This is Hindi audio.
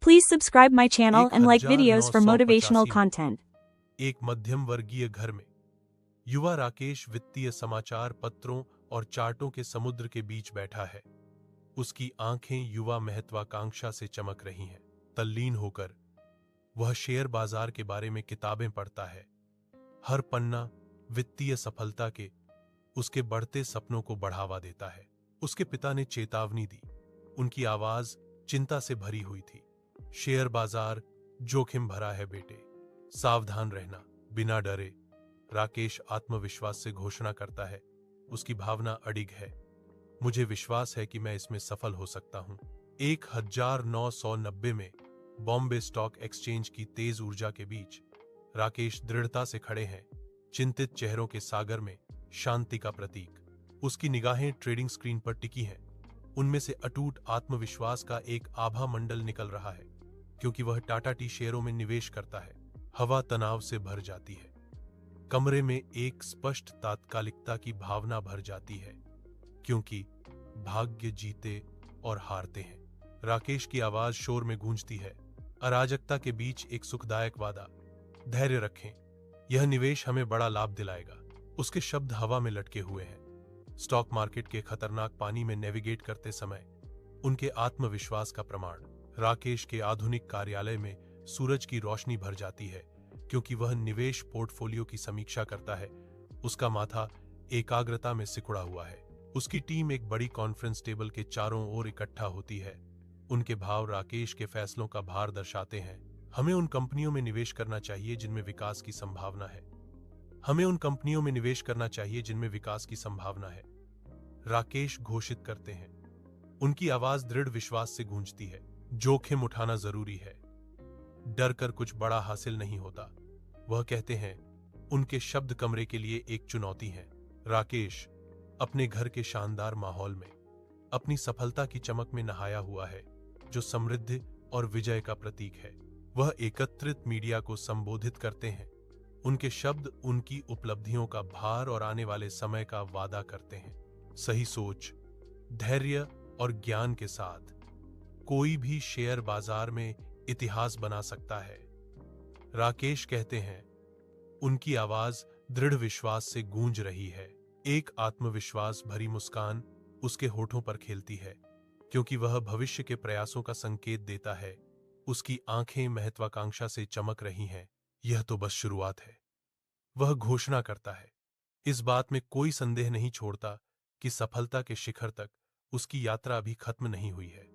Please subscribe my channel and like videos for 1985 motivational में content. एक मध्यम वर्गीय घर में युवा राकेश वित्तीय समाचार पत्रों और चार्टों के समुद्र के बीच बैठा है। उसकी आंखें युवा महत्वाकांक्षा से चमक रही हैं। तल्लीन होकर वह शेयर बाजार के बारे में किताबें पढ़ता है। हर पन्ना वित्तीय सफलता के उसके बढ़ते सपनों को बढ़ावा देता है। उसके पिता ने चेतावनी दी। उनकी आवाज चिंता से भरी हुई थी। शेयर बाजार जोखिम भरा है बेटे, सावधान रहना, बिना डरे। राकेश आत्मविश्वास से घोषणा करता है। उसकी भावना अडिग है। मुझे विश्वास है कि मैं इसमें सफल हो सकता हूं। 1990 में बॉम्बे स्टॉक एक्सचेंज की तेज ऊर्जा के बीच राकेश दृढ़ता से खड़े हैं। चिंतित चेहरों के सागर में शांति का प्रतीक। उसकी निगाहें ट्रेडिंग स्क्रीन पर टिकी हैं। उनमें से अटूट आत्मविश्वास का एक आभा मंडल निकल रहा है, क्योंकि वह टाटा टी शेयरों में निवेश करता है। हवा तनाव से भर जाती है। कमरे में एक स्पष्ट तात्कालिकता की भावना भर जाती है, क्योंकि भाग्य जीते और हारते हैं। राकेश की आवाज शोर में गूंजती है। अराजकता के बीच एक सुखदायक वादा, धैर्य रखें, यह निवेश हमें बड़ा लाभ दिलाएगा। उसके शब्द हवा में लटके हुए हैं। स्टॉक मार्केट के खतरनाक पानी में नेविगेट करते समय उनके आत्मविश्वास का प्रमाण। राकेश के आधुनिक कार्यालय में सूरज की रोशनी भर जाती है, क्योंकि वह निवेश पोर्टफोलियो की समीक्षा करता है। उसका माथा एकाग्रता में सिकुड़ा हुआ है। उसकी टीम एक बड़ी कॉन्फ्रेंस टेबल के चारों ओर इकट्ठा होती है। उनके भाव राकेश के फैसलों का भार दर्शाते हैं। हमें उन कंपनियों में निवेश करना चाहिए जिनमें विकास की संभावना है। हमें उन कंपनियों में निवेश करना चाहिए जिनमें विकास की संभावना है, राकेश घोषित करते हैं। उनकी आवाज दृढ़ विश्वास से गूंजती है। जोखिम उठाना जरूरी है, डर कर कुछ बड़ा हासिल नहीं होता, वह कहते हैं। उनके शब्द कमरे के लिए एक चुनौती हैं। राकेश अपने घर के शानदार माहौल में अपनी सफलता की चमक में नहाया हुआ है, जो समृद्धि और विजय का प्रतीक है। वह एकत्रित मीडिया को संबोधित करते हैं। उनके शब्द उनकी उपलब्धियों का भार और आने वाले समय का वादा करते हैं। सही सोच, धैर्य और ज्ञान के साथ कोई भी शेयर बाजार में इतिहास बना सकता है, राकेश कहते हैं। उनकी आवाज दृढ़ विश्वास से गूंज रही है। एक आत्मविश्वास भरी मुस्कान उसके होठों पर खेलती है, क्योंकि वह भविष्य के प्रयासों का संकेत देता है। उसकी आंखें महत्वाकांक्षा से चमक रही हैं। यह तो बस शुरुआत है, वह घोषणा करता है। इस बात में कोई संदेह नहीं छोड़ता कि सफलता के शिखर तक उसकी यात्रा अभी खत्म नहीं हुई है।